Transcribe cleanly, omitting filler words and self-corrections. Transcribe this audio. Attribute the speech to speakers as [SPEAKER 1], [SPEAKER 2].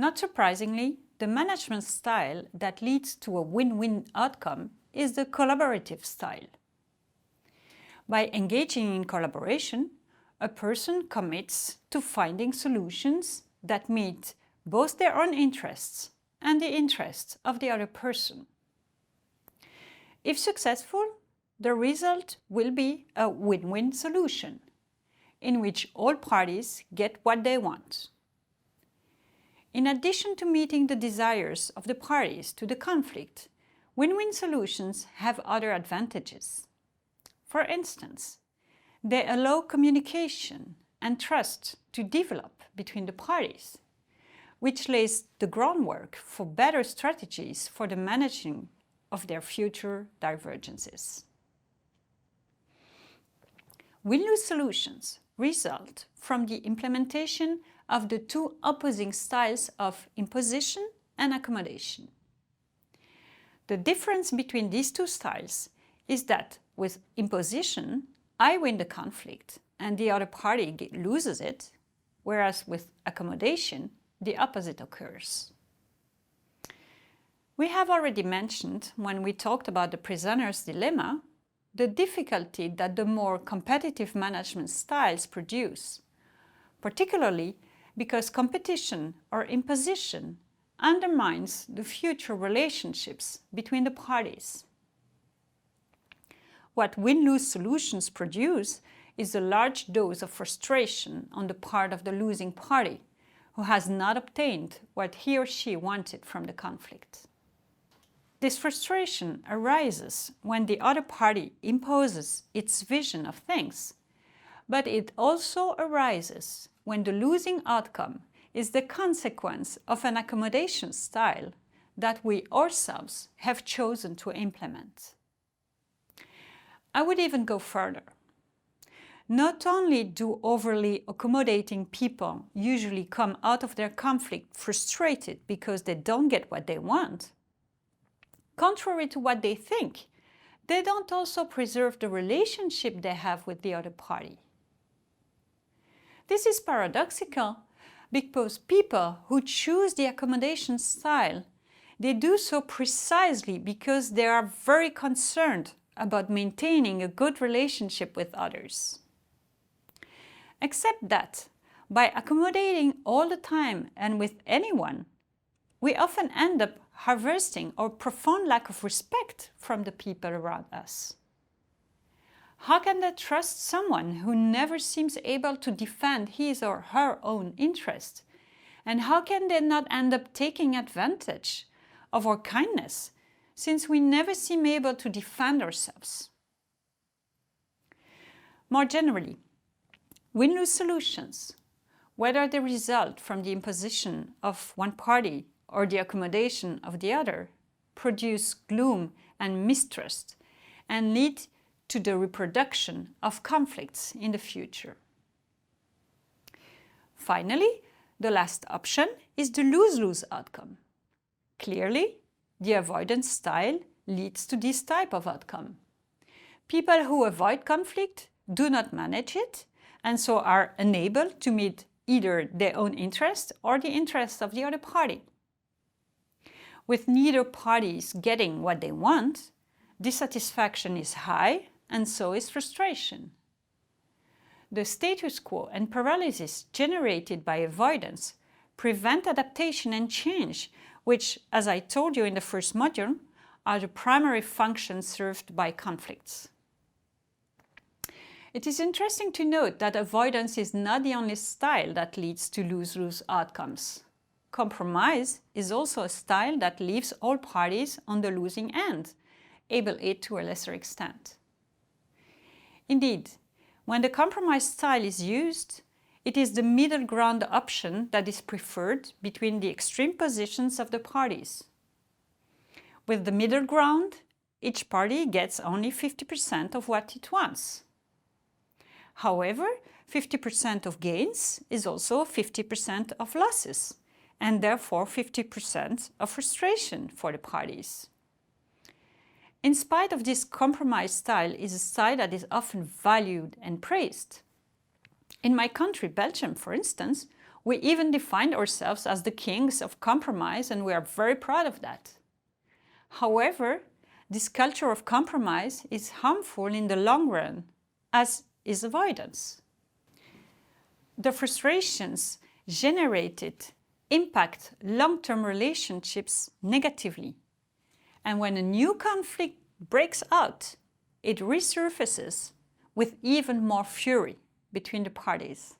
[SPEAKER 1] Not surprisingly, the management style that leads to a win-win outcome is the collaborative style. By engaging in collaboration, a person commits to finding solutions that meet both their own interests and the interests of the other person. If successful, the result will be a win-win solution, in which all parties get what they want. In addition to meeting the desires of the parties to the conflict, win-win solutions have other advantages. For instance, they allow communication and trust to develop between the parties, which lays the groundwork for better strategies for the managing of their future divergences. Win-lose solutions result from the implementation of the two opposing styles of imposition and accommodation. The difference between these two styles is that with imposition, I win the conflict and the other party loses it, whereas with accommodation, the opposite occurs. We have already mentioned, when we talked about the prisoner's dilemma, the difficulty that the more competitive management styles produce, particularly because competition or imposition undermines the future relationships between the parties. What win-lose solutions produce is a large dose of frustration on the part of the losing party, who has not obtained what he or she wanted from the conflict. This frustration arises when the other party imposes its vision of things, but it also arises when the losing outcome is the consequence of an accommodation style that we ourselves have chosen to implement. I would even go further. Not only do overly accommodating people usually come out of their conflict frustrated because they don't get what they want, contrary to what they think, they don't also preserve the relationship they have with the other party. This is paradoxical because people who choose the accommodation style, they do so precisely because they are very concerned about maintaining a good relationship with others. Except that, by accommodating all the time and with anyone, we often end up harvesting our profound lack of respect from the people around us. How can they trust someone who never seems able to defend his or her own interest? And how can they not end up taking advantage of our kindness, since we never seem able to defend ourselves? More generally, win-lose solutions, whether they result from the imposition of one party or the accommodation of the other, produce gloom and mistrust and lead to the reproduction of conflicts in the future. Finally, the last option is the lose-lose outcome. Clearly, the avoidance style leads to this type of outcome. People who avoid conflict do not manage it and so are unable to meet either their own interest or the interest of the other party. With neither parties getting what they want, dissatisfaction is high and so is frustration. The status quo and paralysis generated by avoidance prevent adaptation and change, which, as I told you in the first module, are the primary functions served by conflicts. It is interesting to note that avoidance is not the only style that leads to lose-lose outcomes. Compromise is also a style that leaves all parties on the losing end, able it to a lesser extent. Indeed, when the compromise style is used, it is the middle ground option that is preferred between the extreme positions of the parties. With the middle ground, each party gets only 50% of what it wants. However, 50% of gains is also 50% of losses, and therefore 50% of frustration for the parties. In spite of this, compromise style is a style that is often valued and praised. In my country, Belgium, for instance, We even defined ourselves as the kings of compromise, and we are very proud of that. However, this culture of compromise is harmful in the long run, as is avoidance. The frustrations generated impact long-term relationships negatively. And when a new conflict breaks out, it resurfaces with even more fury between the parties.